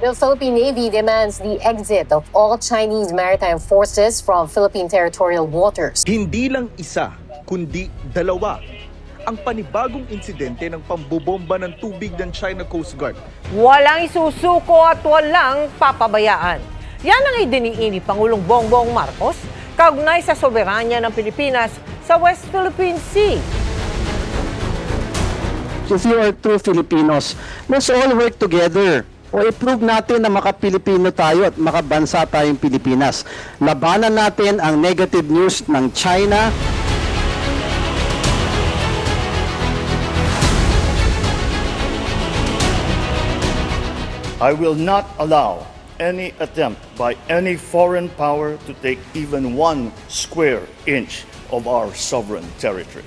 The Philippine Navy demands the exit of all Chinese maritime forces from Philippine territorial waters. Hindi lang isa, kundi dalawa ang panibagong insidente ng pambobomba ng tubig ng China Coast Guard. Walang isusuko at walang papabayaan. Yan ang idiniin ni Pangulong Bongbong Marcos kaugnay sa soberanya ng Pilipinas sa West Philippine Sea. If you are true Filipinos, let's all work together. O i-prove natin na maka-Pilipino tayo at makabansa tayong Pilipinas. Labanan natin ang negative news ng China. I will not allow any attempt by any foreign power to take even 1 square inch of our sovereign territory.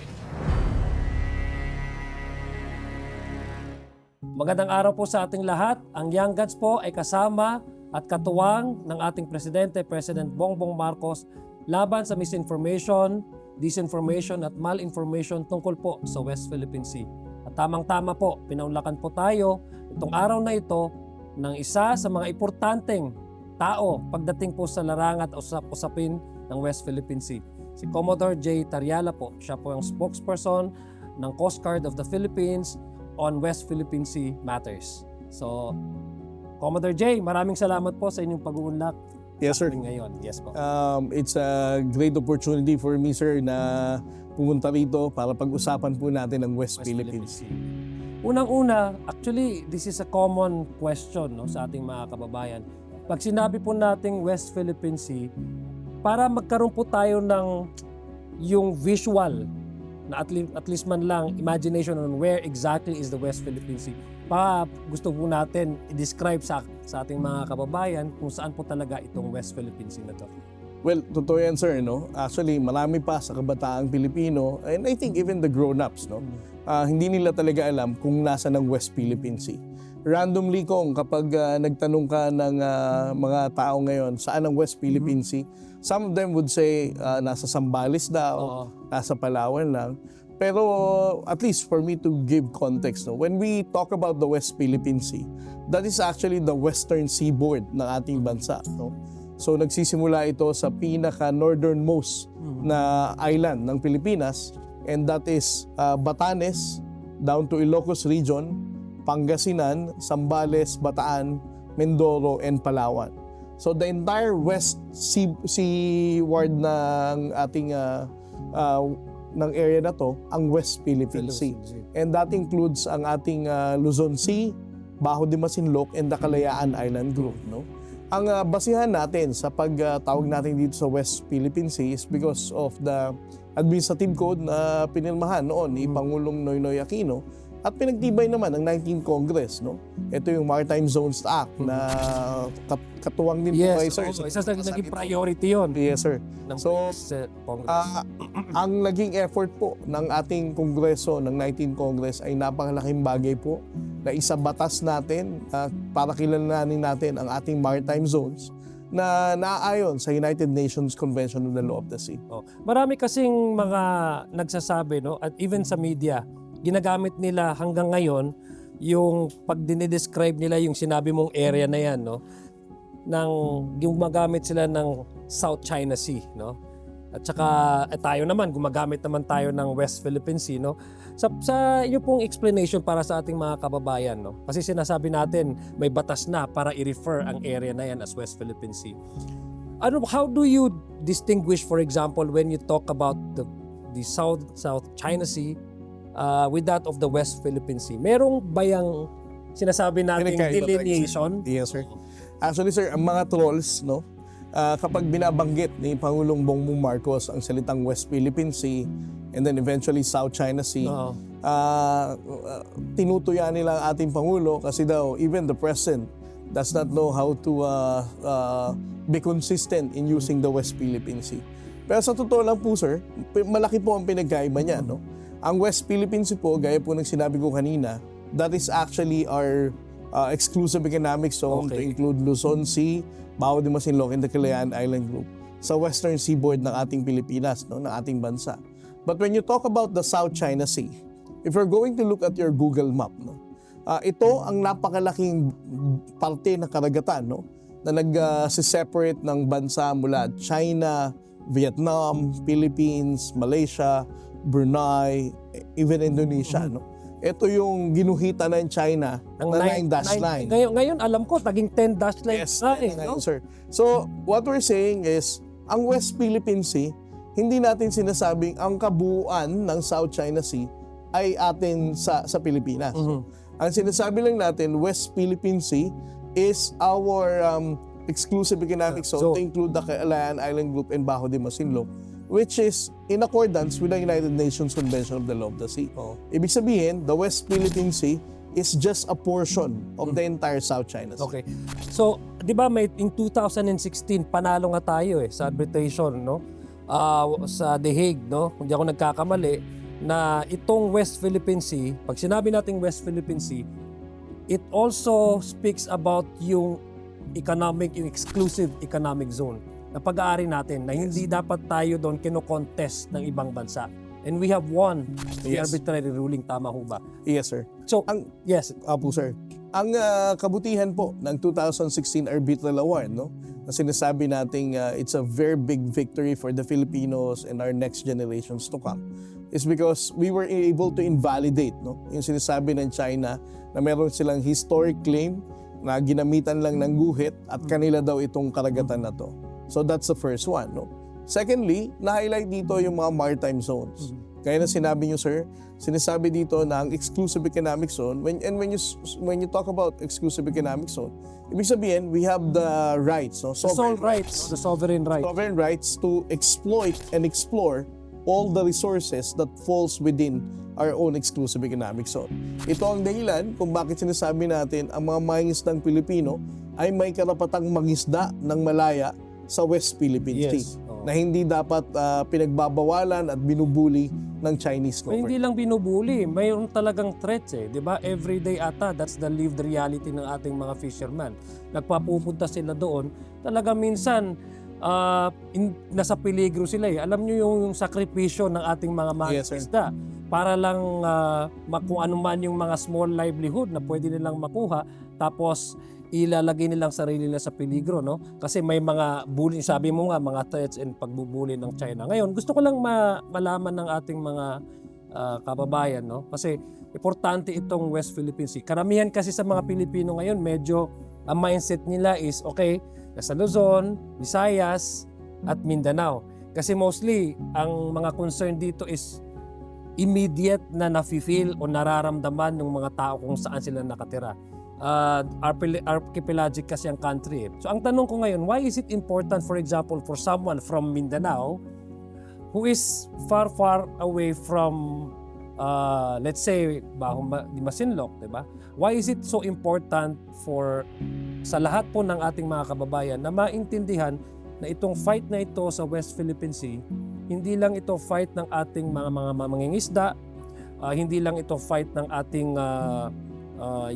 Magandang araw po sa ating lahat. Ang Young Guns po ay kasama at katuwang ng ating Presidente, President Bongbong Marcos, laban sa misinformation, disinformation at malinformation tungkol po sa West Philippine Sea. At tamang-tama po, pinaunlakan po tayo itong araw na ito ng isa sa mga importanteng tao pagdating po sa larangan at usap-usapin ng West Philippine Sea. Si Commodore J. Tariala po, siya po ang spokesperson ng Coast Guard of the Philippines on West Philippine Sea matters. So, Commodore J, maraming salamat po sa inyong pag-uunlak. Yes, sir. Ngayon. Yes po. It's a great opportunity for me, sir, na pumunta rito para pag-usapan po natin ang West Philippine Sea. Unang-una, actually, this is a common question, no, sa ating mga kababayan. Pag sinabi po nating West Philippine Sea, para magkaroon po tayo ng yung visual na at least man lang imagination on where exactly is the West Philippine Sea. Gusto po natin i-describe sa ating mga kababayan kung saan po talaga itong West Philippine Sea na to. Well, totoo yan, sir, no? Actually, marami pa sa kabataang Pilipino, and I think even the grown-ups, no? Hindi nila talaga alam kung nasa ng West Philippine Sea. Randomly kung kapag nagtanong ka ng mga tao ngayon, saan ang West Philippine Sea, some of them would say nasa Zambales daw, nasa Palawan lang. Pero at least for me to give context, no, when we talk about the West Philippine Sea, that is actually the western seaboard ng ating bansa, no? So nagsisimula ito sa pinaka-northernmost na island ng Pilipinas, and that is Batanes down to Ilocos Region, Pangasinan, Zambales, Bataan, Mindoro, and Palawan. So the entire west seaward ng ating ng area na to, ang West Philippine Sea. And that includes ang ating Luzon Sea, Bajo de Masinloc, and the Kalayaan Island Group, no? Ang basihan natin sa pagtawag natin dito sa West Philippine Sea is because of the administrative code na pinirmahan noon ni Pangulong Noynoy Aquino at pinagtibay naman ng 19th Congress, no? Ito yung Maritime Zones Act na katuwang din po kay sir. Isa sa naging priority yun. Yes, sir. So, Congress. ang naging effort po ng ating Kongreso, ng 19th Congress ay napakalaking bagay po na isabatas natin para kilalanin natin ang ating maritime zones na naaayon sa United Nations Convention on the Law of the Sea. Marami kasing mga nagsasabi, no, at even sa media, ginagamit nila hanggang ngayon yung pag dinidescribe nila yung sinabi mong area na yan, no, gumagamit sila ng South China Sea, no? At saka tayo naman, gumagamit naman tayo ng West Philippine Sea, no? Sa inyo pong explanation para sa ating mga kababayan, no? Kasi sinasabi natin may batas na para i-refer ang area na yan as West Philippine Sea. How do you distinguish, for example, when you talk about the South China Sea with that of the West Philippine Sea? Merong bayang sinasabi natin delineation? Yes, sir. Actually, sir, ang mga trolls, no? Kapag binabanggit ni Pangulong Bongbong Marcos ang salitang West Philippine Sea and then eventually South China Sea, tinutuya nila ang ating Pangulo kasi daw even the President does not know how to be consistent in using the West Philippine Sea. Pero sa totoo lang po, sir, malaki po ang pinagkaiba niya, no? Ang West Philippine Sea po, gaya po ng sinabi ko kanina, that is actually our exclusive economic zone to include Luzon Sea, Bajo de Masinloc, and the Kalayaan Island Group sa western seaboard ng ating Pilipinas, no, ng ating bansa. But when you talk about the South China Sea, if you're going to look at your Google map, no, Ito ang napakalaking parte ng karagatan, no? Na nag-separate ng bansa mula China, Vietnam, Philippines, Malaysia, Brunei, even Indonesia, no? Ito yung ginuhita ng China Ang na 9-line. Ngayon alam ko, naging 10 line Yes, na ngayon, sir. So, what we're saying is, ang West Philippine Sea, hindi natin sinasabing ang kabuuan ng South China Sea ay atin sa Pilipinas. Ang sinasabi lang natin, West Philippine Sea is our exclusive economic zone to include the Kalayaan Island Group and Bajo de Masinloc, which is in accordance with the United Nations Convention of the Law of the Sea. Ibig sabihin, the West Philippine Sea is just a portion of the entire South China Sea. Okay. So, 'di ba may in 2016 panalo nga tayo sa arbitration, no? Sa The Hague, no? Kung di ako nagkakamali, na itong West Philippine Sea, pag sinabi nating West Philippine Sea, it also speaks about yung exclusive economic zone na pag-aari natin na hindi dapat tayo doon kino-contest ng ibang bansa. And we have won the arbitrary ruling, tama ho ba? Yes, sir. So, yes. Apo, sir. Ang kabutihan po ng 2016 Arbitral Award, no, na sinasabi nating it's a very big victory for the Filipinos and our next generations to come, is because we were able to invalidate, no, yung sinasabi ng China na meron silang historic claim na ginamitan lang ng guhit at kanila daw itong karagatan na to. So that's the first one, no. Secondly, na-highlight dito yung mga maritime zones. Kaya na sinabi niyo, sir, sinasabi dito na ang exclusive economic zone, when you talk about exclusive economic zone, ibig sabihin, we have the rights, no? The sovereign rights. Sovereign rights to exploit and explore all the resources that falls within our own exclusive economic zone. Ito ang dahilan kung bakit sinasabi natin ang mga mangingisdang Pilipino ay may karapatang mangisda ng malaya sa West Philippine Sea, na hindi dapat pinagbabawalan at binubuli ng Chinese government. Hindi lang binubuli, mayroon talagang threats di ba? Everyday ata, that's the lived reality ng ating mga fishermen. Nagpapupunta sila doon, talaga minsan nasa peligro sila Alam niyo yung sakripisyo ng ating mga mangingisda para lang kung ano man yung mga small livelihood na pwede nilang makuha, tapos ilalagay nilang sarili nila sa peligro, no? Kasi may mga bullying, sabi mo nga, mga threats and pagbubuli ng China. Ngayon, gusto ko lang malaman ng ating mga kababayan, no? Kasi importante itong West Philippine Sea. Karamihan kasi sa mga Pilipino ngayon, medyo ang mindset nila is, okay, nasa Luzon, Visayas, at Mindanao. Kasi mostly, ang mga concern dito is immediate na nafe-feel o nararamdaman ng mga tao kung saan sila nakatira. Archipelagic kasi ang country. So ang tanong ko ngayon, why is it important, for example, for someone from Mindanao who is far away from let's say Bajo de Masinloc, diba? Why is it so important sa lahat po ng ating mga kababayan na maintindihan na itong fight na ito sa West Philippine Sea, hindi lang ito fight ng ating mga mangingisda, hindi lang ito fight ng ating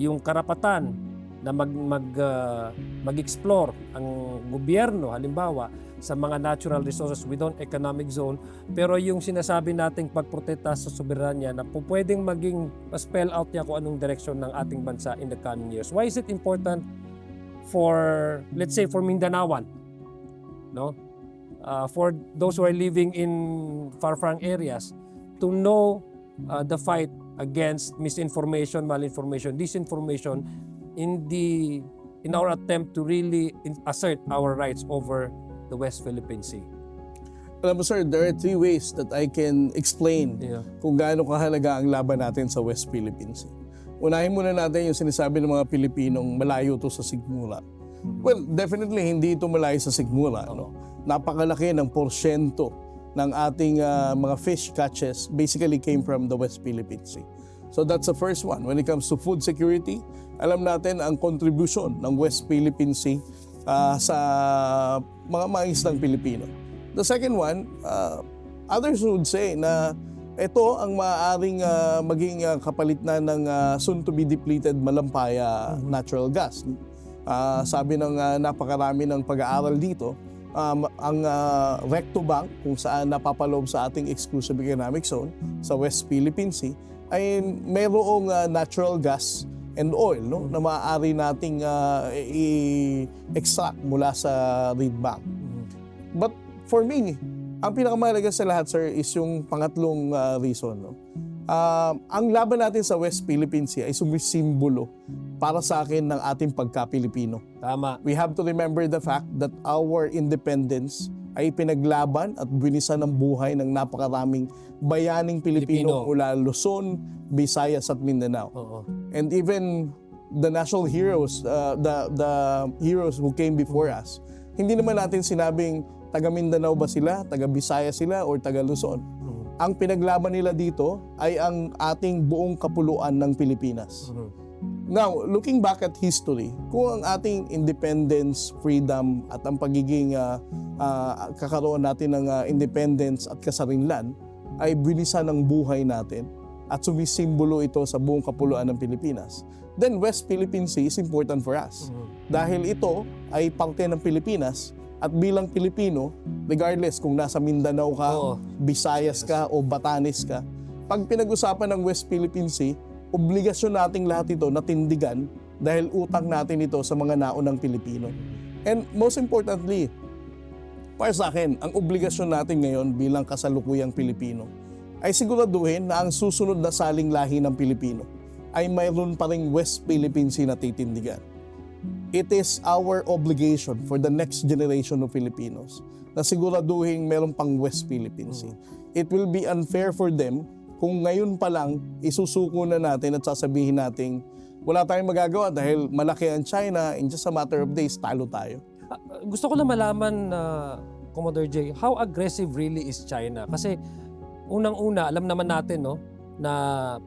yung karapatan na mag-explore ang gobyerno, halimbawa, sa mga natural resources within economic zone, pero yung sinasabi nating pagprotekta sa soberanya na pwedeng maging spell out niya kung anong direksyon ng ating bansa in the coming years. Why is it important for, let's say, for Mindanaoan, no? For those who are living in far-flung areas to know the fight against misinformation, malinformation, disinformation in our attempt to really assert our rights over the West Philippine Sea. Alam mo, sir, there are 3 ways that I can explain kung gaano kahalaga ang laban natin sa West Philippine Sea. Unahin muna natin yung sinasabi ng mga Pilipinong malayo to sa sigmura. Well, definitely hindi ito malayo sa sigmura, no? Napakalaki ng porsyento ng ating mga fish catches basically came from the West Philippine Sea. So that's the first one. When it comes to food security, alam natin ang contribution ng West Philippine Sea sa mga mangingisdang Pilipino. The second one, others would say na ito ang maaaring maging kapalit na ng soon to be depleted Malampaya natural gas. Sabi ng napakarami ng pag-aaral dito, ang Recto Bank kung saan napapaloob sa ating exclusive economic zone sa West Philippine Sea ay mayroong natural gas and oil, no, na maaari nating i-extract mula sa reed bank. But for me, ang pinakamahalaga sa lahat, sir, is yung pangatlong reason. No? Ang laban natin sa West Philippine Sea ay sumisimbolo para sa akin ng ating pagka-Pilipino. Tama. We have to remember the fact that our independence ay pinaglaban at binisan ng buhay ng napakaraming bayaning Pilipino mula Luzon, Visayas at Mindanao. Oo. And even the national heroes, the heroes who came before us, hindi naman natin sinabing taga Mindanao ba sila, taga Visayas sila, or taga Luzon. Ang pinaglaban nila dito ay ang ating buong kapuluan ng Pilipinas. Now, looking back at history, kung ang ating independence, freedom at ang pagiging kakaroon natin ng independence at kasarinlan ay binisan ng buhay natin at sumisimbolo ito sa buong kapuluan ng Pilipinas, then West Philippine Sea is important for us. Dahil ito ay parte ng Pilipinas at bilang Pilipino, regardless kung nasa Mindanao ka, Visayas ka o Batanes ka, pag pinag-usapan ng West Philippine Sea, obligasyon nating lahat ito na tindigan dahil utang natin ito sa mga naunang Pilipino. And most importantly, para sa akin, ang obligasyon natin ngayon bilang kasalukuyang Pilipino ay siguraduhin na ang susunod na saling lahi ng Pilipino ay mayroon pa ring West Philippine Sea na titindigan. It is our obligation for the next generation of Filipinos na siguraduhin mayroon pang West Philippine Sea. It will be unfair for them kung ngayon pa lang isusuko na natin at sasabihin natin wala tayong magagawa dahil malaki ang China, in just a matter of days, talo tayo. Gusto ko lang malaman, Commodore J, how aggressive really is China? Kasi unang-una, alam naman natin no, na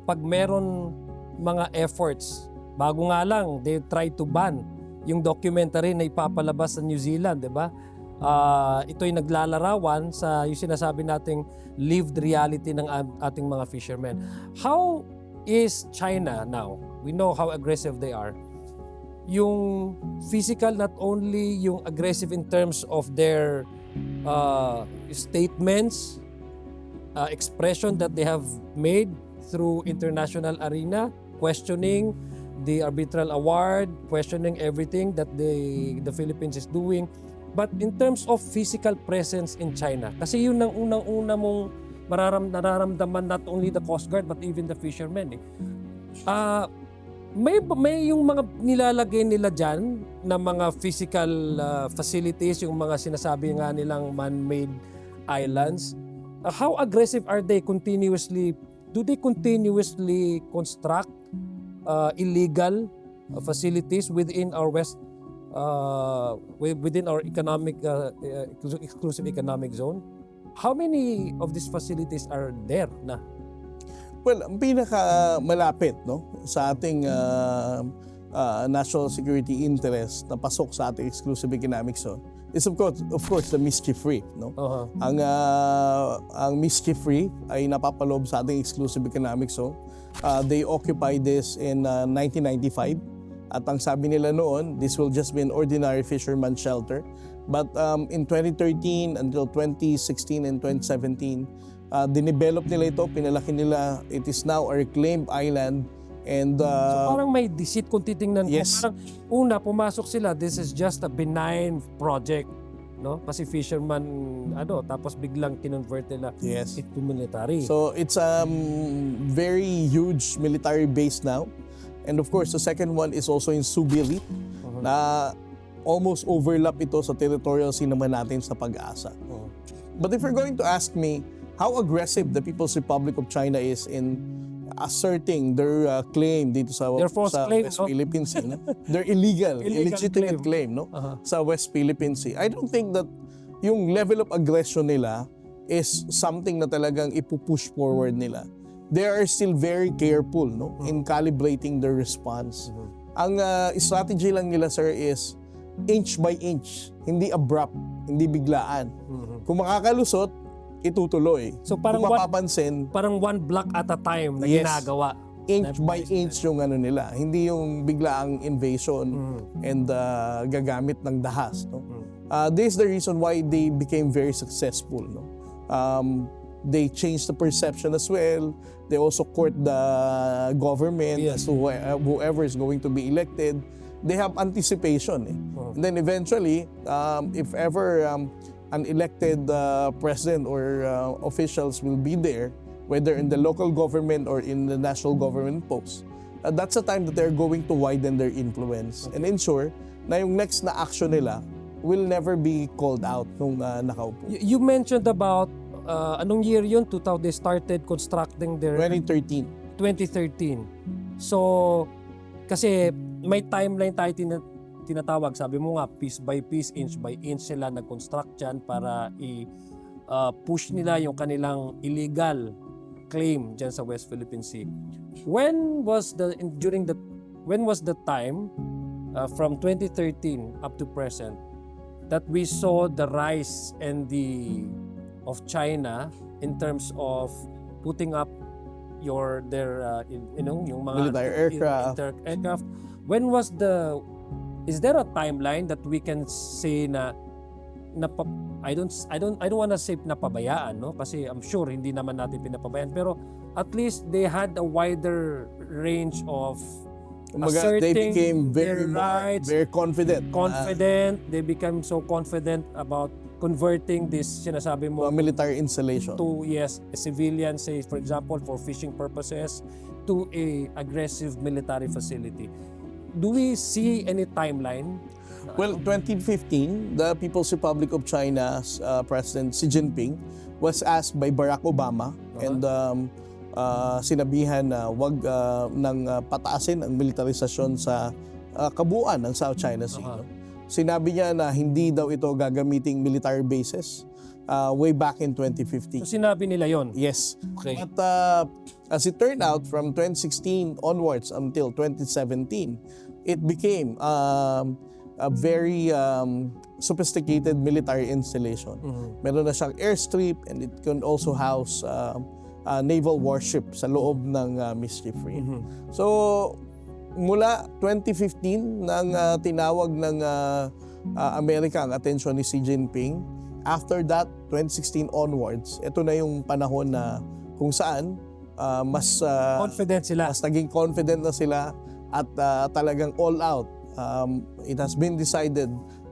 pag meron mga efforts, bago nga lang, they try to ban yung documentary na ipapalabas sa New Zealand, di ba? Ito'y naglalarawan sa yung sinasabi nating lived reality ng ating mga fishermen. How is China now? We know how aggressive they are. Yung physical, not only yung aggressive in terms of their statements, expression that they have made through international arena, questioning the arbitral award, questioning everything that the Philippines is doing. But in terms of physical presence in China, kasi yun ang unang-una mong nararamdaman not only the Coast Guard but even the fishermen. May yung mga nilalagay nila dyan na mga physical facilities, yung mga sinasabi nga nilang man-made islands. How aggressive are they continuously? Do they continuously construct illegal facilities within our within our economic exclusive economic zone? How many of these facilities are there na? Well, ang pinaka malapit no sa ating national security interest na pasok sa ating exclusive economic zone is of course the Mischief Reef, no. Ang Mischief Reef ay napapaloob sa ating exclusive economic zone. They occupied this in 1995. At ang sabi nila noon, this will just be an ordinary fisherman shelter. But in 2013 until 2016 and 2017, dinevelop nila ito, pinalaki nila. It is now a reclaimed island. And so parang may deceit kung titingnan ko. Yes. Parang una, pumasok sila, this is just a benign project. No? Kasi fisherman, tapos biglang kinonvert nila Yes. into military. so it's very huge military base now. And of course, the second one is also in Subi Reef na almost overlap ito sa territorial sea naman natin sa Pag-asa. But if you're going to ask me how aggressive the People's Republic of China is in asserting their claim dito sa false claim, West no? Philippine Sea, no? Their illegitimate claim no? Sa West Philippine Sea, I don't think that yung level of aggression nila is something na talagang ipupush forward nila. They are still very careful no in calibrating their response. Ang strategy lang nila, sir, is inch by inch, hindi abrupt, hindi biglaan. Kung makakalusot, itutuloy. So parang kung mapapansin, parang one block at a time na Yes. ginagawa. inch by inch yung nila, hindi yung biglaang invasion and gagamit ng dahas. No? This is the reason why they became very successful. No? they change the perception as well. They also court the government as to whoever is going to be elected. They have anticipation. And then eventually, if ever an elected president or officials will be there, whether in the local government or in the national government post, that's the time that they're going to widen their influence and ensure na yung next na action nila will never be called out nung nakaupo. You mentioned about anong year yun? 2000 they started constructing their 2013. 2013. So kasi may timeline tayo tinatawag. Sabi mo nga piece by piece, inch by inch sila nag-construct dyan para push nila yung kanilang illegal claim dyan sa West Philippine Sea. When was the time from 2013 up to present that we saw the rise and of China in terms of putting up their yung mga Military aircraft. When was is there a timeline that we can say na I don't wanna say napabayaan, no? Kasi I'm sure hindi naman natin pinapabayaan, pero at least they had a wider range of They asserting became their rights, very confident. They became so confident about converting this sinasabi To mo a military installation. to a civilian, say for example for fishing purposes, to a aggressive military facility. Do we see any timeline? Well, 2015, the People's Republic of China's President Xi Jinping was asked by Barack Obama and sinabihan na wag nang pataasin ang militarisasyon sa kabuuan ng South China Sea. No? Sinabi niya na hindi daw ito gagamiting military bases way back in 2015. So sinabi nila yon. Yes. Okay. But as it turned out, from 2016 onwards until 2017, it became a very sophisticated military installation. Meron na siyang airstrip and it can also house naval warship sa loob ng Mischief Reef. So, mula 2015 nang tinawag ng Amerika ang atensyon ni Xi Jinping. After that, 2016 onwards, ito na yung panahon na kung saan mas Confident sila. mas naging confident na sila at talagang all out. It has been decided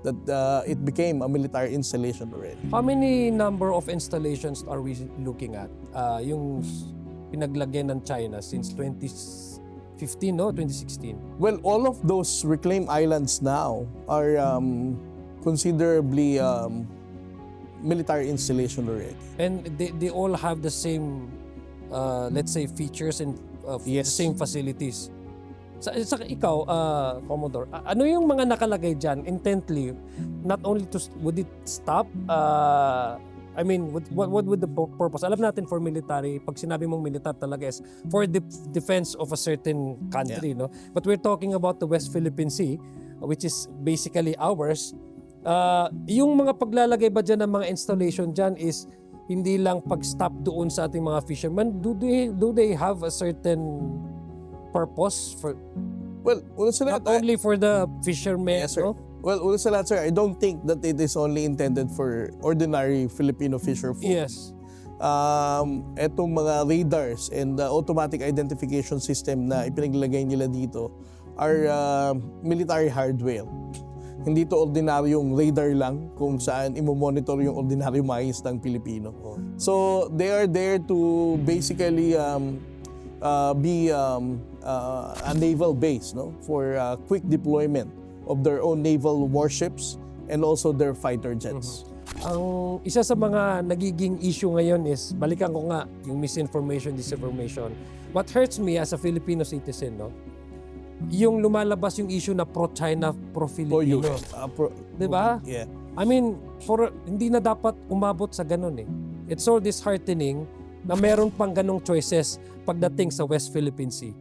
that it became a military installation already. How many number of installations are we looking at? Yung pinaglagyan ng China since 2015, no? 2016. Well, all of those reclaimed islands now are considerably military installation already. And they all have the same, let's say, features and the same facilities. Sa ikaw, Commodore, ano yung mga nakalagay dyan intently? Not only would it stop? I mean, what would the purpose? Alam natin for military, pag sinabi mong militar talaga is for the defense of a certain country, no? But we're talking about the West Philippine Sea, which is basically ours. Yung mga paglalagay ba dyan ng mga installation dyan is hindi lang pag-stop doon sa ating mga fishermen. Do they have a certain purpose for not only for the fishermen? Yes, sir. No? Well, una sa lahat, sir, I don't think that it is only intended for ordinary Filipino fisher folk. Yes. Etong mga radars and automatic identification system na ipinaglagay nila dito are military hardware. Hindi to ordinaryong radar lang kung saan imo-monitor yung ordinaryong mais ng Pilipino. So, they are there to basically be a naval base, no, for quick deployment of their own naval warships and also their fighter jets. Ang isa sa mga nagiging issue ngayon is, balikan ko nga, yung misinformation, disinformation. What hurts me as a Filipino citizen, no, yung lumalabas yung issue na pro-China, pro-Filipino. Diba? Yeah. I mean, hindi na dapat umabot sa ganun eh. It's so disheartening na meron pang ganong choices pagdating sa West Philippine Sea.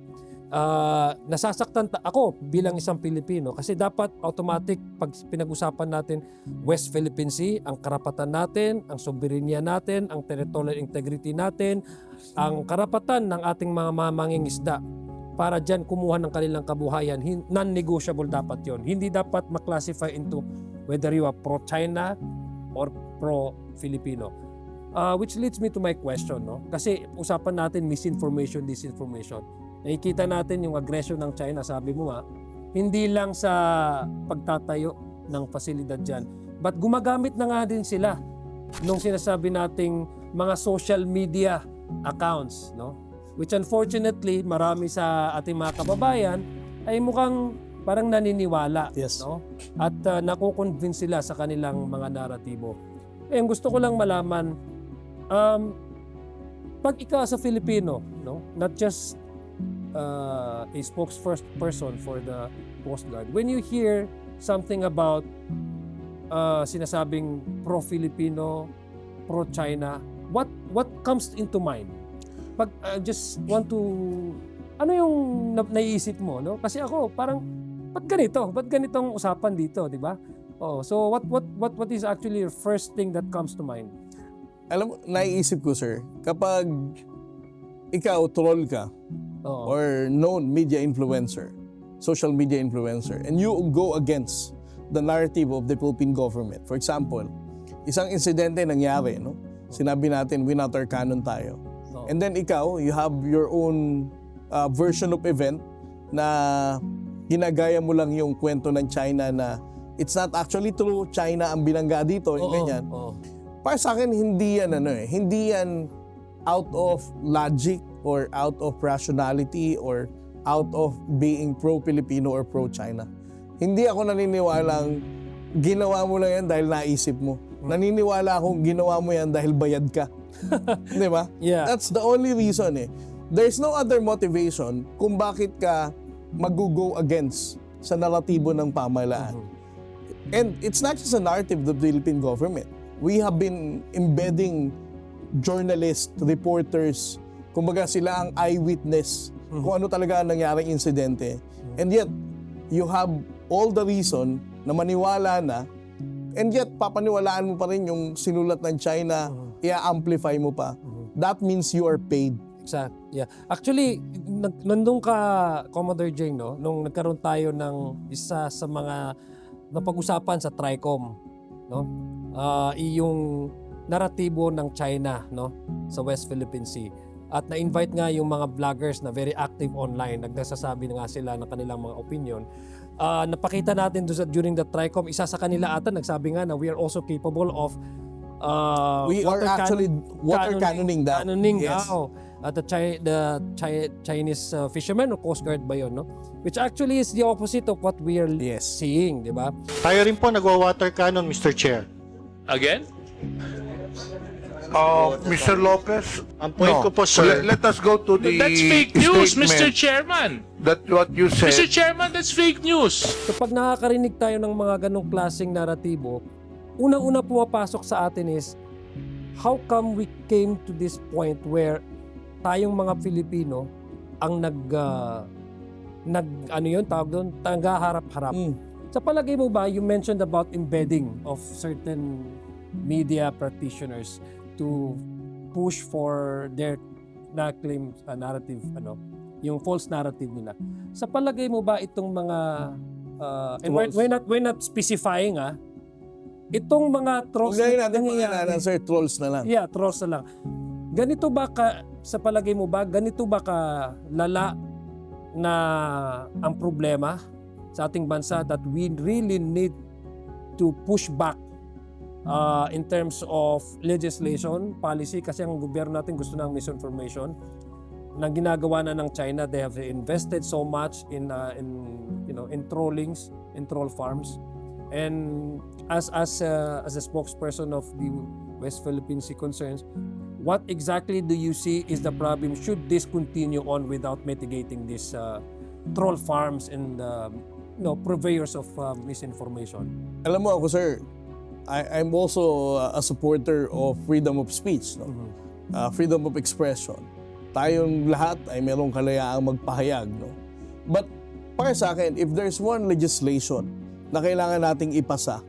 Nasasaktan ako bilang isang Pilipino kasi dapat automatic pag pinag-usapan natin West Philippine Sea, ang karapatan natin, ang soberenya natin, ang territorial integrity natin, ang karapatan ng ating mga mamanging isda para dyan kumuha ng kanilang kabuhayan, non-negotiable dapat yon. Hindi dapat maklasify into whether you are pro-China or pro-Filipino. Which leads me to my question, no? Kasi usapan natin misinformation, disinformation. Nakikita natin yung aggression ng China, sabi mo nga, hindi lang sa pagtatayo ng pasilidad dyan, but gumagamit na nga din sila nung sinasabi nating mga social media accounts, no? Which unfortunately, marami sa ating mga kababayan ay mukhang parang naniniwala, Yes. no? At nakukonvince sila sa kanilang mga naratibo. Gusto ko lang malaman, pag ikaw sa Filipino, no, not just a spokesperson for the Coast Guard, when you hear something about sinasabing pro-Filipino, pro-China, what comes into mind? Pag just want to, ano yung naiisip mo, no? Kasi ako parang ba't ganitong usapan dito, di ba? Oh, so what is actually your first thing that comes to mind? Alam mo, naiisip ko, sir, kapag ikaw troll ka Oo. or known media influencer, social media influencer, and you go against the narrative of the Philippine government. For example, isang insidente nangyari, no? Sinabi natin, winater cannon tayo. Oo. And then ikaw, you have your own version of event na ginagaya mo lang yung kwento ng China na it's not actually true, China ang binangga dito, yung ganyan. Oo. Para sa akin, hindi yan out of logic or out of rationality or out of being pro-Filipino or pro-China. Hindi ako naniniwalang ginawa mo lang yan dahil naisip mo. Naniniwala akong ginawa mo yan dahil bayad ka. Di ba? Yeah. That's the only reason eh. There's no other motivation kung bakit ka mag-go against sa naratibo ng pamahalaan. And it's not just a narrative of the Philippine government. We have been embedding journalists, reporters, kumbaga sila ang eyewitness kung ano talaga ang nangyaring insidente. And yet, you have all the reason na maniwala na, and yet papaniwalaan mo pa rin yung sinulat ng China, i-amplify mo pa. That means you are paid. Exact. Yeah. Actually, nandun ka, Commodore Jing, no? Nung nagkaroon tayo ng isa sa mga napag-usapan sa TRICOM, no? Yung naratibo ng China, no, sa West Philippine Sea. At na-invite nga yung mga vloggers na very active online, nagsasabi na nga sila ng kanilang mga opinion. Napakita natin during the TRICOM, isa sa kanila ata nagsabi nga na we are also capable of We are actually water cannoning that. Yes. At the Chinese fishermen o Coast Guard ba yun, no? Which actually is the opposite of what we are seeing, di ba? Tayo rin po nagwa-water cannon, Mr. Chair. Again? Mr. Lopez, Ang point ko po, sir. Let us go to the That's fake news, statement Mr. Chairman. that what you said. Mr. Chairman, that's fake news. So pag nakakarinig tayo ng mga ganong klaseng naratibo, unang-una pumapasok sa atin is, how come we came to this point where tayong mga Filipino ang naghaharap-harap. Sa palagay mo ba, you mentioned about embedding of certain media practitioners to push for their na-claim narrative, yung false narrative nila. Sa palagay mo ba itong mga and we're not specifying itong mga trolls Huwag natin pangalanan, sir, trolls na lang. Yeah, trolls na lang. Ganito ba sa palagay mo ba, ganito ba ka lala na ang problema sa ating bansa that we really need to push back in terms of legislation, policy, kasi ang gobyerno natin gusto ng misinformation na ginagawa na ng China. They have invested so much in trollings, in troll farms. And as a spokesperson of the West Philippine Sea concerns, what exactly do you see is the problem? Should this continue on without mitigating these troll farms and purveyors of misinformation? Alam mo ako, sir, I'm also a supporter of freedom of speech, no? Freedom of expression. Tayong lahat ay merong kalayaang magpahayag, no? But para sa akin, if there's one legislation na kailangan nating ipasa,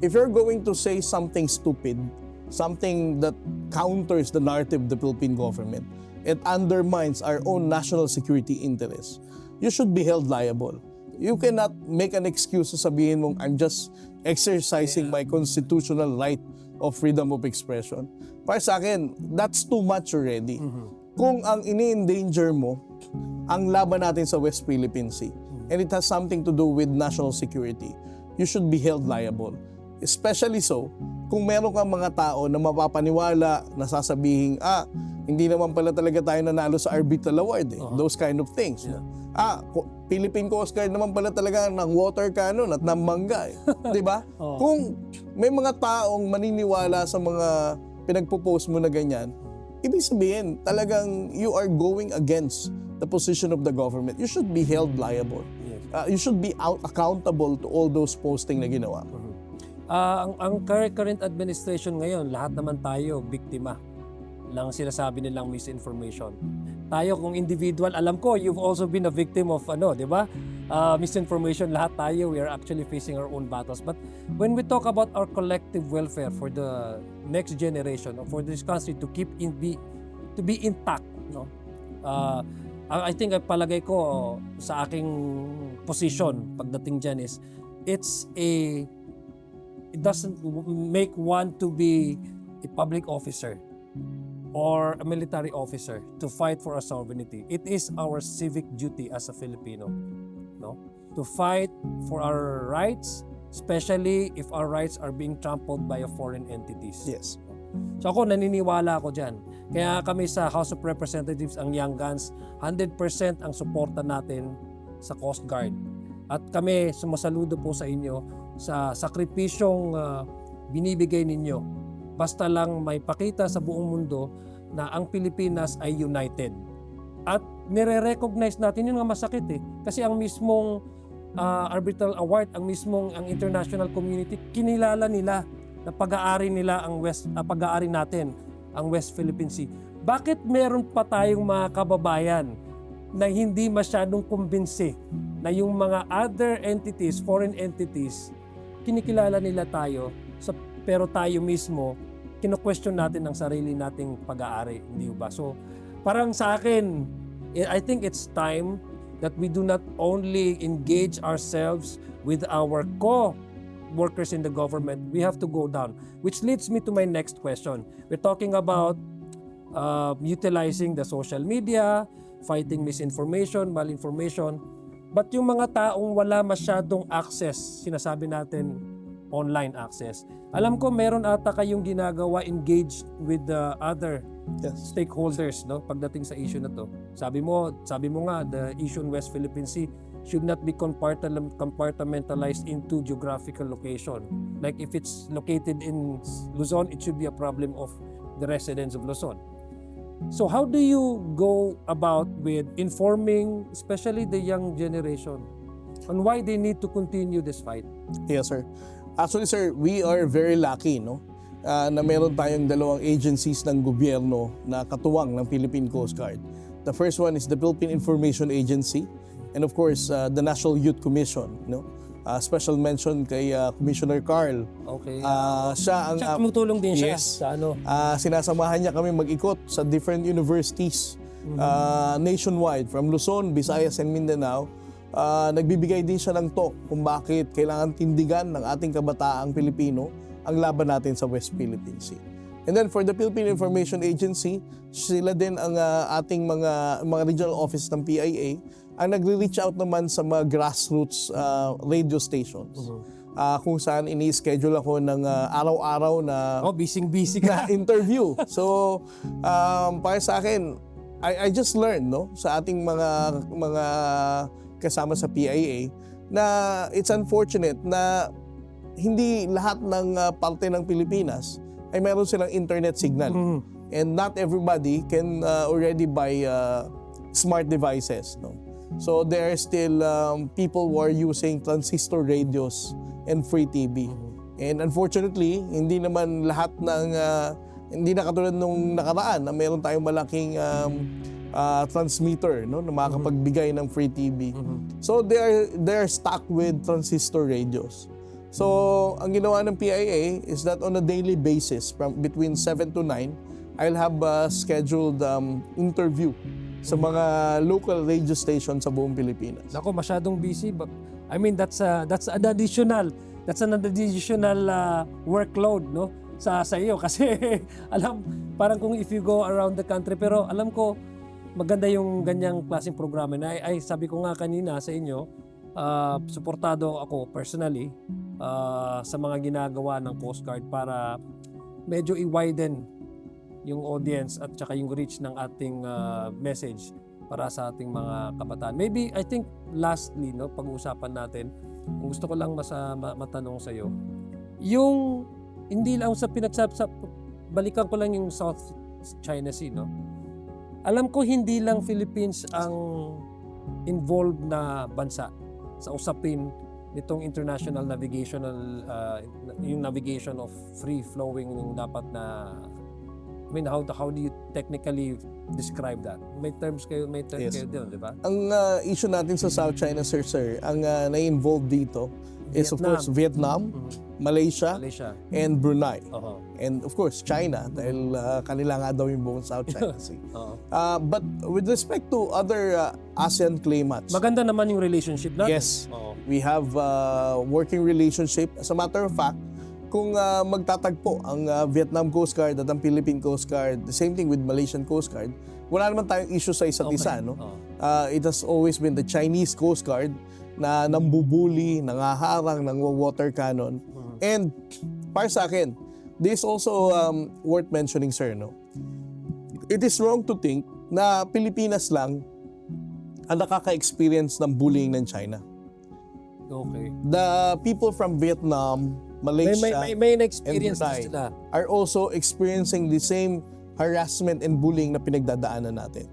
if you're going to say something stupid, something that counters the narrative of the Philippine government, it undermines our own national security interests, you should be held liable. You cannot make an excuse sa sabihin mong I'm just exercising my constitutional right of freedom of expression. Para sa akin, that's too much already. Kung ang ini-endanger mo, ang laban natin sa West Philippine Sea, and it has something to do with national security, you should be held liable. Especially so, kung meron kang mga tao na mapapaniwala na sasabihin, hindi naman pala talaga tayo nanalo sa arbitral award. Those kind of things. No? Philippine Coast Guard naman pala talaga ng water cannon at ng mangga. Di ba? Kung may mga taong maniniwala sa mga pinagpo-post mo na ganyan, ibig sabihin, talagang you are going against the position of the government. You should be held liable. You should be accountable to all those posting na ginawa. Ang current administration ngayon, lahat naman tayo biktima ng sinasabi nilang misinformation. Tayo kung individual, alam ko you've also been a victim of di ba? Misinformation, lahat tayo, we are actually facing our own battles. But when we talk about our collective welfare for the next generation or for this country to be intact, no? I think palagay ko sa aking position pagdating dyan is it doesn't make one to be a public officer or a military officer to fight for our sovereignty. It is our civic duty as a Filipino, no, to fight for our rights, especially if our rights are being trampled by foreign entities. Yes. So ako, naniniwala ako dyan. Kaya kami sa House of Representatives, ang Young Guns, 100% ang suporta natin sa Coast Guard. At kami sumasaludo po sa inyo sa sakripisyong binibigay ninyo. Basta lang may pakita sa buong mundo na ang Pilipinas ay united. At nire-recognize natin, yun nga masakit kasi ang mismong arbitral award, ang international community, kinilala nila na pag-aari nila pag-aari natin ang West Philippine Sea. Bakit meron pa tayong mga kababayan na hindi masyadong kumbinsi na yung mga other entities, foreign entities, kinikilala nila tayo, pero tayo mismo, kino-question natin ang sarili nating pag-aari, hindi ba? So, parang sa akin, I think it's time that we do not only engage ourselves with our co-workers in the government, we have to go down. Which leads me to my next question. We're talking about utilizing the social media, fighting misinformation, malinformation, but yung mga taong wala masyadong access, sinasabi natin, online access. Alam ko meron ata kayong ginagawa engaged with the other stakeholders, no, pagdating sa issue na to. Sabi mo nga the issue in West Philippine Sea should not be compartmentalized into geographical location. Like if it's located in Luzon, it should be a problem of the residents of Luzon. So how do you go about with informing especially the young generation on why they need to continue this fight? Yes, sir. Actually, sir, we are very lucky, no? Na meron tayong dalawang agencies ng gobyerno na katuwang ng Philippine Coast Guard. The first one is the Philippine Information Agency and of course, the National Youth Commission, no? Special mention kay Commissioner Carl. Okay. Siya tumutulong din siya sa sinasamahan niya kami mag-ikot sa different universities nationwide from Luzon, Visayas, and Mindanao. Nagbibigay din siya ng talk kung bakit kailangan tindigan ng ating kabataang Pilipino ang laban natin sa West Philippine Sea. And then for the Philippine Information Agency, sila din ang ating mga regional office ng PIA ang nagre-reach out naman sa mga grassroots radio stations. Kung saan ini-schedule ako ng araw-araw na busy ka interview. So para sa akin, I just learned, no, sa ating mga kasama sa PIA na it's unfortunate na hindi lahat ng parte ng Pilipinas ay meron silang internet signal. And not everybody can already buy smart devices, no. So there are still people who are using transistor radios and free TV. And unfortunately, hindi naman lahat ng hindi na katulad nung nakaraan na meron tayong malaking transmitter, no, na makakapagbigay ng free TV. So they are stuck with transistor radios. So ang ginawa ng PIA is that on a daily basis from between 7 to 9, I'll have a scheduled interview sa mga local radio stations sa buong Pilipinas. Nako, masyadong busy. I mean, that's an additional workload, no, sa iyo kasi alam, parang kung if you go around the country, pero alam ko maganda yung ganyang klaseng programa na ay sabi ko nga kanina sa inyo, suportado ako personally sa mga ginagawa ng Coast Guard para medyo i-widen yung audience at saka yung reach ng ating message para sa ating mga kabataan. Maybe, I think, lastly, no, pag-uusapan natin, gusto ko lang matanong sa iyo, yung, hindi lang sa balikan ko lang yung South China Sea, no? Alam ko hindi lang Philippines ang involved na bansa sa usapin nitong international navigational, yung navigation of free-flowing yung dapat na, I mean, how do you technically describe that? May terms kayo din, di ba? Ang issue natin sa South China Sea, sir, ang na-involved dito is of course Vietnam, Malaysia, and Brunei. And of course China, dahil kanila nga daw yung buong South China Sea. But with respect to other ASEAN claimants, maganda naman yung relationship natin. yes, we have working relationship. As a matter of fact, kung magtatagpo ang Vietnam Coast Guard at ang Philippine Coast Guard, the same thing with Malaysian Coast Guard, wala naman tayong issue sa isa't isa, no? It has always been the Chinese Coast Guard na nambubuli, nangaharang, nangwa-water cannon. And para sa akin, this also worth mentioning, sir, no? It is wrong to think na Pilipinas lang ang nakaka-experience ng bullying ng China. Okay. The people from Vietnam, Malaysia, may experience and Brunei sila. are also experiencing the same harassment and bullying na pinagdadaanan natin.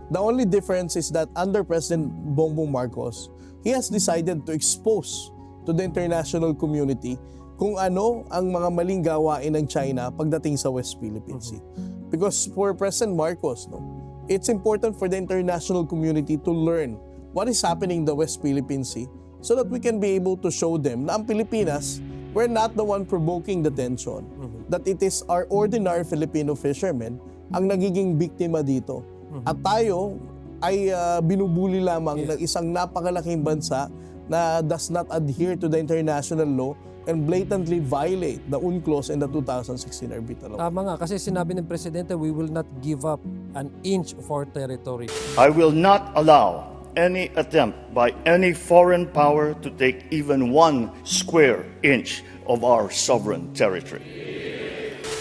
The only difference is that under President Bongbong Marcos, he has decided to expose to the international community kung ano ang mga maling gawain ng China pagdating sa West Philippine Sea. Because for President Marcos, no, it's important for the international community to learn what is happening in the West Philippine Sea so that we can be able to show them na ang Pilipinas, we're not the one provoking the tension. That it is our ordinary Filipino fishermen ang nagiging biktima dito. At tayo ay binubuli lamang ng isang napakalaking bansa na does not adhere to the international law and blatantly violate the UNCLOS and the 2016 arbitral law. Tama nga, kasi sinabi ng Presidente, we will not give up an inch of our territory. I will not allow any attempt by any foreign power to take even 1 square inch of our sovereign territory.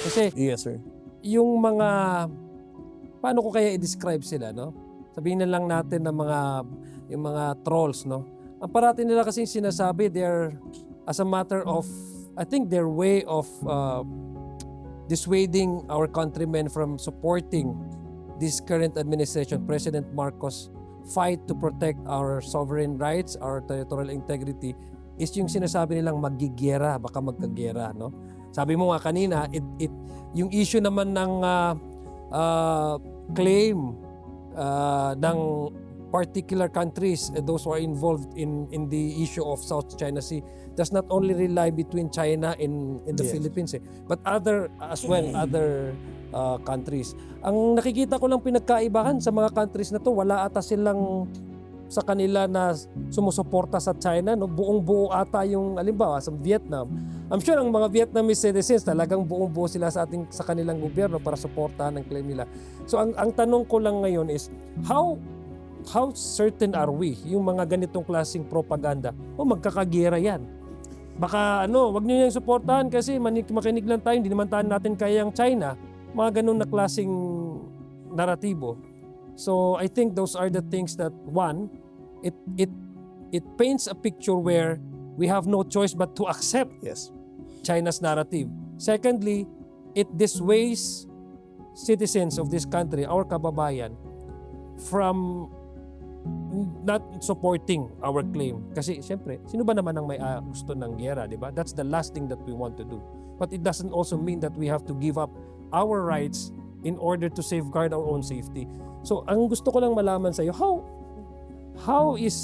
Kasi Yes, sir. yung mga, paano ko kaya i-describe sila, no? Sabihin na lang natin na yung mga trolls, no? Ang parati nila kasi sinasabi, they're, as a matter of, I think their way of dissuading our countrymen from supporting this current administration, President Marcos' fight to protect our sovereign rights, our territorial integrity, is yung sinasabi nilang magigera, baka magkagera, no? Sabi mo nga kanina, yung issue naman ng claim ng particular countries, those who are involved in the issue of South China Sea, does not only rely between China and the Philippines, but other countries. Ang nakikita ko lang pinagkaibahan sa mga countries na to, wala ata silang sa kanila na sumusuporta sa China, no? Buong-buo ata yung, halimbawa, sa Vietnam. I'm sure ang mga Vietnamese citizens talagang buong-buo sila sa kanilang gobyerno para suportahan ang claim nila. So ang tanong ko lang ngayon is, how certain are we yung mga ganitong klaseng propaganda? O magkakagera yan. Baka wag niyo yung suportahan kasi makinig lang tayo, hindi naman natin kaya ang China. Mga ganun na klaseng naratibo. So I think those are the things that, one, it paints a picture where we have no choice but to accept China's narrative. Secondly, it dissuades citizens of this country, our kababayan, from not supporting our claim. Kasi siyempre, sino ba naman ang may gusto ng giyera, di ba? That's the last thing that we want to do. But it doesn't also mean that we have to give up our rights in order to safeguard our own safety. So, ang gusto ko lang malaman sa iyo, how is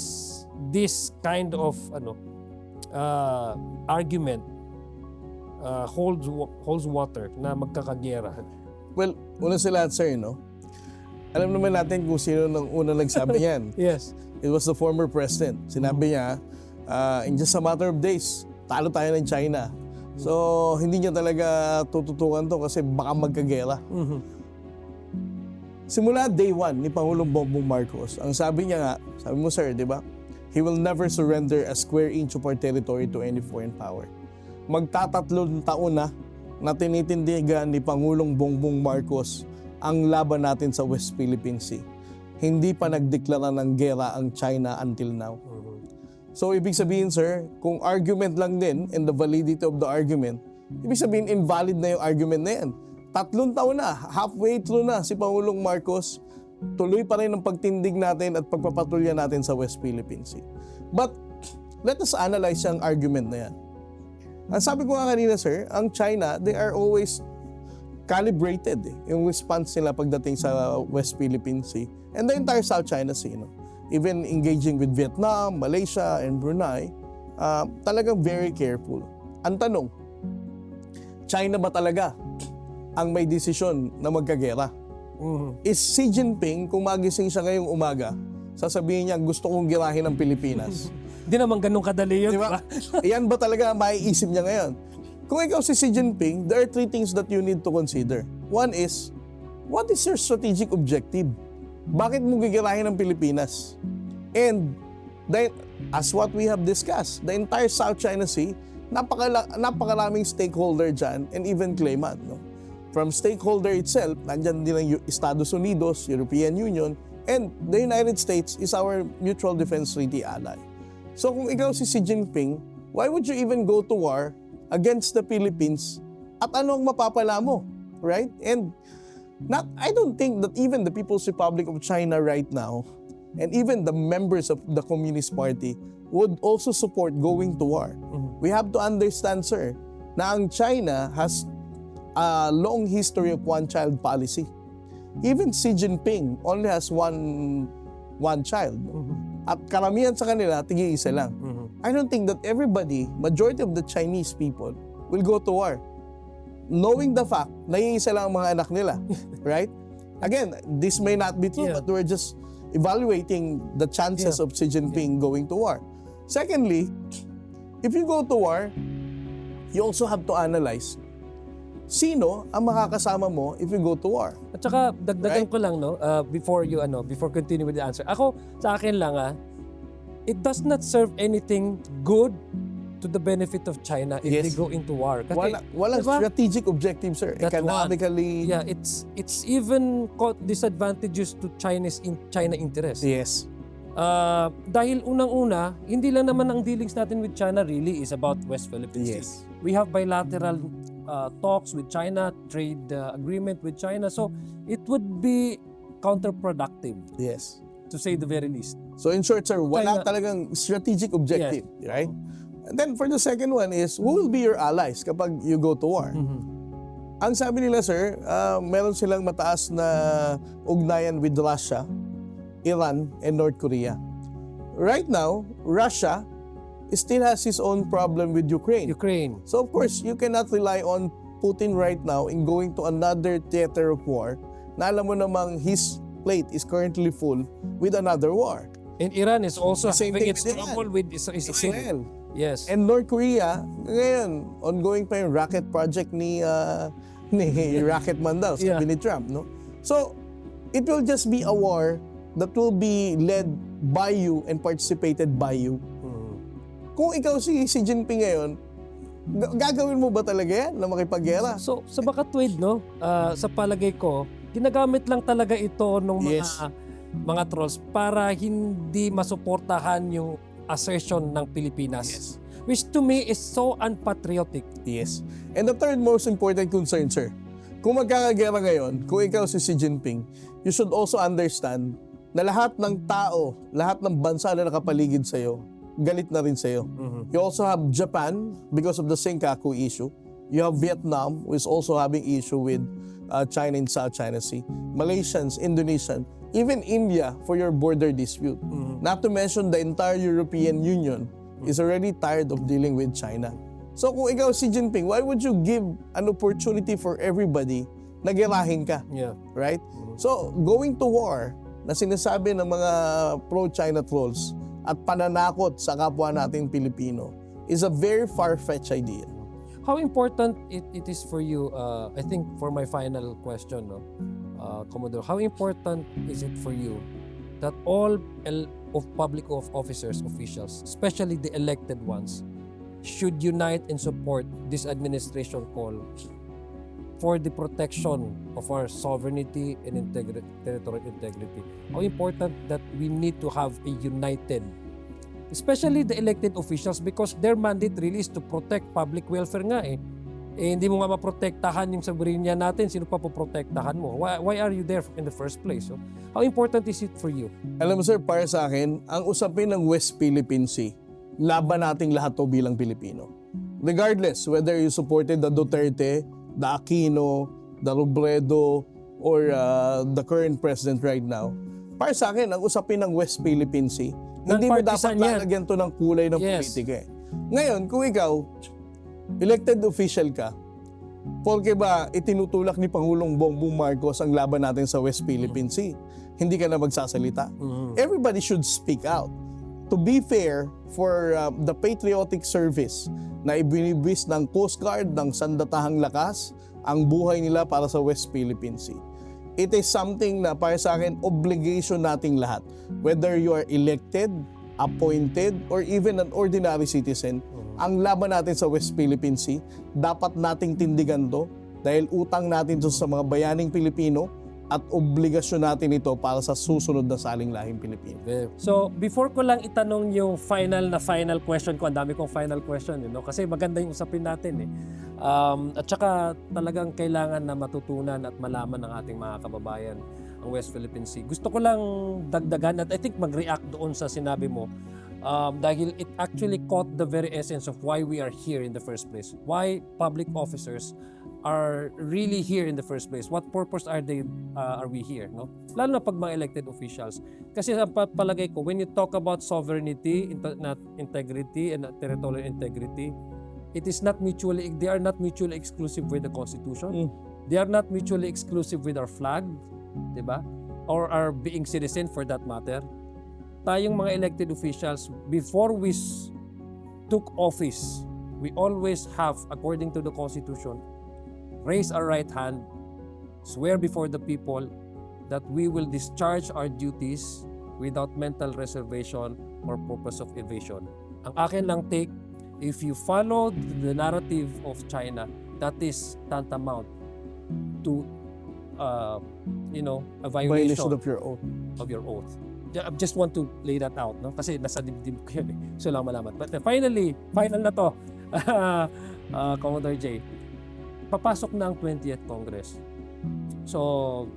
this kind of argument holds water na magkakagera? Well, una sa lahat, sir, no? Alam naman natin kung sino nang una nagsabi yan. Yes. It was the former president. Sinabi niya, in just a matter of days, talo tayo ng China. So, hindi niya talaga tututukan to kasi baka magkagera. Simula day 1 ni Pangulong Bongbong Marcos, ang sabi niya nga, sabi mo sir, di ba? He will never surrender a square inch of our territory to any foreign power. Magtatatlong taon na tinitindigan ni Pangulong Bongbong Marcos ang laban natin sa West Philippine Sea. Hindi pa nagdeklara ng gera ang China until now. So, ibig sabihin sir, kung argument lang din and the validity of the argument, ibig sabihin invalid na yung argument na yan. 3 taon na, halfway through na si Pangulong Marcos, tuloy pa rin ang pagtindig natin at pagpapatrolya natin sa West Philippine Sea. But, let us analyze yung argument na yan. Ang sabi ko nga kanina sir, ang China, they are always calibrated yung response nila pagdating sa West Philippine Sea and the entire South China Sea. No? Even engaging with Vietnam, Malaysia, and Brunei, talagang very careful. Ang tanong, China ba talaga ang may desisyon na magkagera? Is Xi Jinping, kung magising siya ngayong umaga, sasabihin niya, gusto kong girahin ang Pilipinas? Hindi naman ganun kadali yun, Diba? Yan ba talaga maiisip niya ngayon? Kung ikaw si Xi Jinping, there are 3 things that you need to consider. One is, what is your strategic objective? Bakit mo gigirahin ang Pilipinas? And as what we have discussed, the entire South China Sea, napakaraming stakeholder dyan and even claimant. No? From stakeholder itself, nandyan din ang Estados Unidos, European Union, and the United States is our mutual defense treaty ally. So kung ikaw si Xi Jinping, why would you even go to war against the Philippines at ano ang mapapala mo? Right? And I don't think that even the People's Republic of China right now and even the members of the Communist Party would also support going to war. We have to understand, sir, na ang China has a long history of one-child policy. Even Xi Jinping only has one child. At karamihan sa kanila, tig-iisa lang. I don't think that everybody, majority of the Chinese people, will go to war. Knowing the fact na iisa lang ang mga anak nila. Right? Again, this may not be true, but we're just evaluating the chances of Xi Jinping going to war. Secondly, if you go to war, you also have to analyze sino ang makakasama mo if you go to war. At saka dagdagan ko lang before continue with the answer. Ako sa akin lang it does not serve anything good to the benefit of China if they go into war. Kasi, walang diba? Strategic objective, sir. That's Economically. Yeah, it's even disadvantageous to China interest. Yes. Dahil unang-una, hindi lang naman ang dealings natin with China really is about West Philippine Sea. Yes. We have bilateral talks with China, trade agreement with China. So it would be counterproductive. Yes. To say the very least. So in short, sir, wala talagang strategic objective, right? And then for the second one is, who will be your allies kapag you go to war? Ang sabi nila, sir, meron silang mataas na ugnayan with Russia, Iran, and North Korea. Right now, Russia still has his own problem with Ukraine. So of course, you cannot rely on Putin right now in going to another theater of war na alam mo namang his plate is currently full with another war. And Iran is also Same having thing its with Iran. trouble with Israel. Yes. And North Korea, ngayon, ongoing pa yung rocket project ni Rocket Man daw, sabi ni Trump, no? So, it will just be a war that will be led by you and participated by you. Kung ikaw si Xi Jinping ngayon, gagawin mo ba talaga yan na makipaggera? So, sa Bakatwid, sa palagay ko, ginagamit lang talaga ito ng mga trolls para hindi masuportahan yung assertion ng Pilipinas. Which to me is so unpatriotic. Yes. And the third most important concern, sir, kung magkakagera ngayon, kung ikaw si Xi Jinping, you should also understand na lahat ng tao, lahat ng bansa na nakapaligid sa'yo, galit na rin sa'yo. You also have Japan because of the Senkaku issue. You have Vietnam, who is also having issue with China in South China Sea. Malaysians, Indonesian, even India for your border dispute. Not to mention the entire European Union is already tired of dealing with China. So kung ikaw si Jinping, why would you give an opportunity for everybody na girahin ka? Right? So going to war na sinasabi ng mga pro-China trolls at pananakot sa kapwa nating Pilipino is a very far-fetched idea. How important it is for you, I think for my final question, no, Commodore, how important is it for you that all of public officers, officials, especially the elected ones, should unite and support this administration call for the protection of our sovereignty and territorial integrity? How important that we need to have a united, especially the elected officials, because their mandate really is to protect public welfare nga eh. Eh hindi mo nga maprotektahan yung soberanya natin, sino pa poprotektahan mo? Why are you there in the first place? So, how important is it for you? Alam mo sir, para sa akin, ang usapin ng West Philippine Sea, laban nating lahat to bilang Pilipino. Regardless whether you supported the Duterte, the Aquino, the Robredo, or the current president right now, para sa akin, ang usapin ng West Philippine Sea, hindi mo dapat lalagyan to ng kulay ng politika eh. Ngayon, kung ikaw, elected official ka, porque ba itinutulak ni Pangulong Bongbong Marcos ang laban natin sa West Philippine Sea, hindi ka na magsasalita. Everybody should speak out. To be fair, for the patriotic service na ibinibis ng Coast Guard, ng sandatahang lakas, ang buhay nila para sa West Philippine Sea. It is something na para sa akin, obligation nating lahat. Whether you are elected, appointed, or even an ordinary citizen, ang laban natin sa West Philippine Sea, dapat nating tindigan to dahil utang natin to sa mga bayaning Pilipino at obligasyon natin ito para sa susunod na saling lahing Pilipino. So, before ko lang itanong yung final question ko, ang dami kong final question, you know, kasi maganda yung usapin natin eh. At saka talagang kailangan na matutunan at malaman ng ating mga kababayan ang West Philippine Sea. Gusto ko lang dagdagan at I think mag-react doon sa sinabi mo dahil it actually caught the very essence of why we are here in the first place. Why public officers are really here in the first place. What purpose are we here, no? Lalo na pag mga elected officials. Kasi sa palagay ko, when you talk about sovereignty, integrity, and territorial integrity, it is not they are not mutually exclusive with the Constitution. They are not mutually exclusive with our flag, di ba? Or our being citizen for that matter. Tayong mga elected officials, before we took office, we always have, according to the Constitution, raise our right hand, swear before the people that we will discharge our duties without mental reservation or purpose of evasion. Ang akin lang take, if you follow the narrative of China, that is tantamount to, a violation of your oath. I just want to lay that out, no? Kasi nasa dibdib ko yun eh. So lang malaman. But finally, final na to, Commodore J. Papasok na ang 20th Congress. So,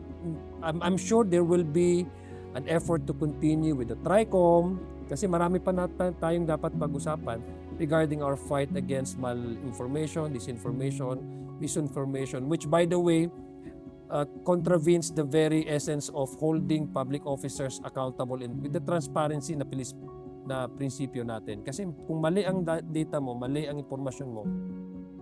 I'm sure there will be an effort to continue with the TRICOM kasi marami pa tayong dapat pag-usapan regarding our fight against malinformation, disinformation, misinformation, which by the way, contravenes the very essence of holding public officers accountable with the transparency na prinsipyo natin. Kasi kung mali ang data mo, mali ang impormasyon mo,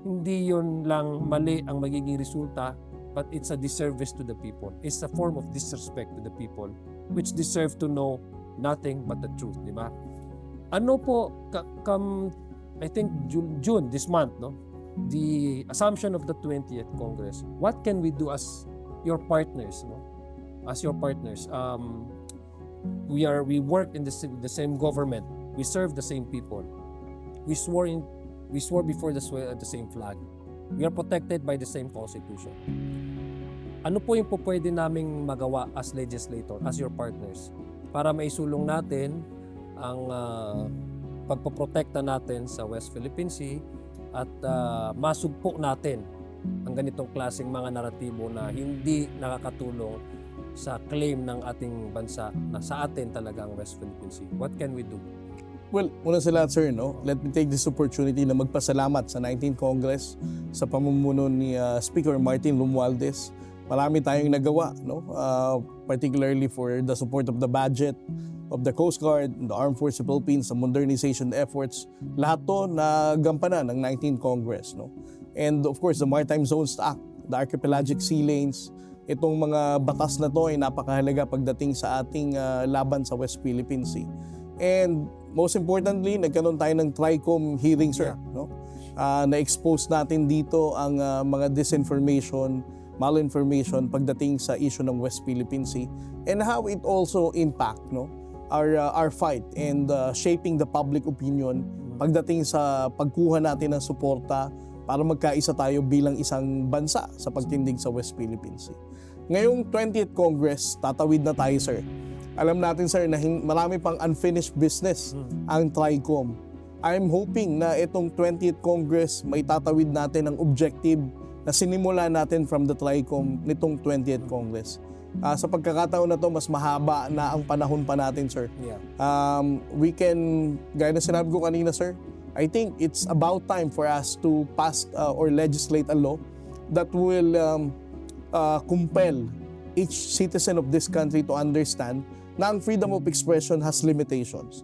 hindi yun lang mali ang magiging resulta, but it's a disservice to the people. It's a form of disrespect to the people, which deserve to know nothing but the truth, di ba? Ano po, I think June this month, no? The assumption of the 20th Congress, what can we do as your partners, no? As your partners, we work in the same government, we serve the same people, we swore before the same flag. We are protected by the same Constitution. Ano po yung pwede naming magawa as legislator, as your partners, para maisulong natin ang pagpoprotekta natin sa West Philippine Sea at masugpo natin ang ganitong klaseng mga naratibo na hindi nakakatulong sa claim ng ating bansa na sa atin talaga ang West Philippine Sea. What can we do? Well, una sa lahat, sir, no? Let me take this opportunity na magpasalamat sa 19th Congress sa pamumuno ni Speaker Martin Romualdez. Marami tayong nagawa, no? Particularly for the support of the budget of the Coast Guard, the Armed Forces of the Philippines, the modernization efforts. Lahat to nagampanan ng 19th Congress, no? And of course, the Maritime Zones Act, the Archipelagic Sea Lanes, itong mga batas na to ay napakahalaga pagdating sa ating laban sa West Philippine Sea. And most importantly, nagkaroon tayo ng TRICOM hearing, sir. No? Na-expose natin dito ang mga disinformation, malinformation pagdating sa issue ng West Philippine Sea and how it also impact our fight and shaping the public opinion pagdating sa pagkuha natin ng suporta para magkaisa tayo bilang isang bansa sa pagtindig sa West Philippine Sea. Ngayong 20th Congress, tatawid na tayo, sir. Alam natin, sir, na marami pang unfinished business ang TRICOM. I'm hoping na itong 20th Congress may tatawid natin ang objective na sinimula natin from the TRICOM nitong 20th Congress. Sa pagkakataon na to, mas mahaba na ang panahon pa natin, sir. Yeah. We can, gaya na sinabi ko kanina, sir, I think it's about time for us to pass or legislate a law that will compel each citizen of this country to understand na ang freedom of expression has limitations.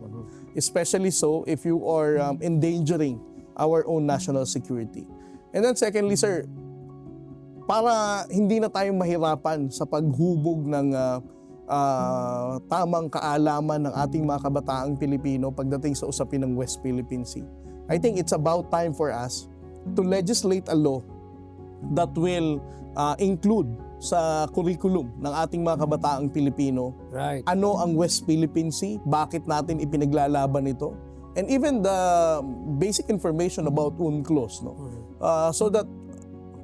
Especially so if you are endangering our own national security. And then secondly, sir, para hindi na tayong mahirapan sa paghubog ng tamang kaalaman ng ating mga kabataang Pilipino pagdating sa usapin ng West Philippine Sea, I think it's about time for us to legislate a law that will include sa curriculum ng ating mga kabataang Pilipino Right. ano ang West Philippine Sea, bakit natin ipinaglalaban ito, and even the basic information about UNCLOS, no? So that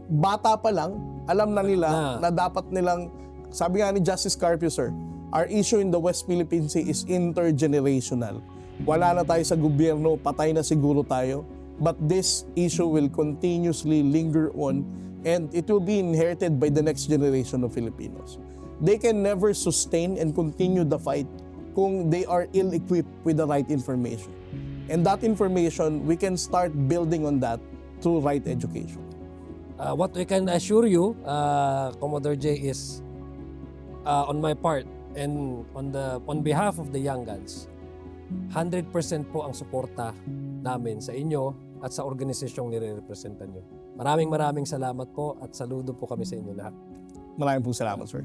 bata pa lang, alam na nila na dapat nilang, sabi nga ni Justice Carpio, sir, our issue in the West Philippine Sea is intergenerational. Wala na tayo sa gobyerno, patay na siguro tayo, but this issue will continuously linger on and it will be inherited by the next generation of Filipinos. They can never sustain and continue the fight kung they are ill-equipped with the right information. And that information, we can start building on that through right education. What we can assure you, Commodore J, is on my part and on behalf of the Young Guns, 100% po ang suporta namin sa inyo at sa organisasyong nire-representan nyo. Maraming salamat po at saludo po kami sa inyo lahat. Maraming pong salamat, sir.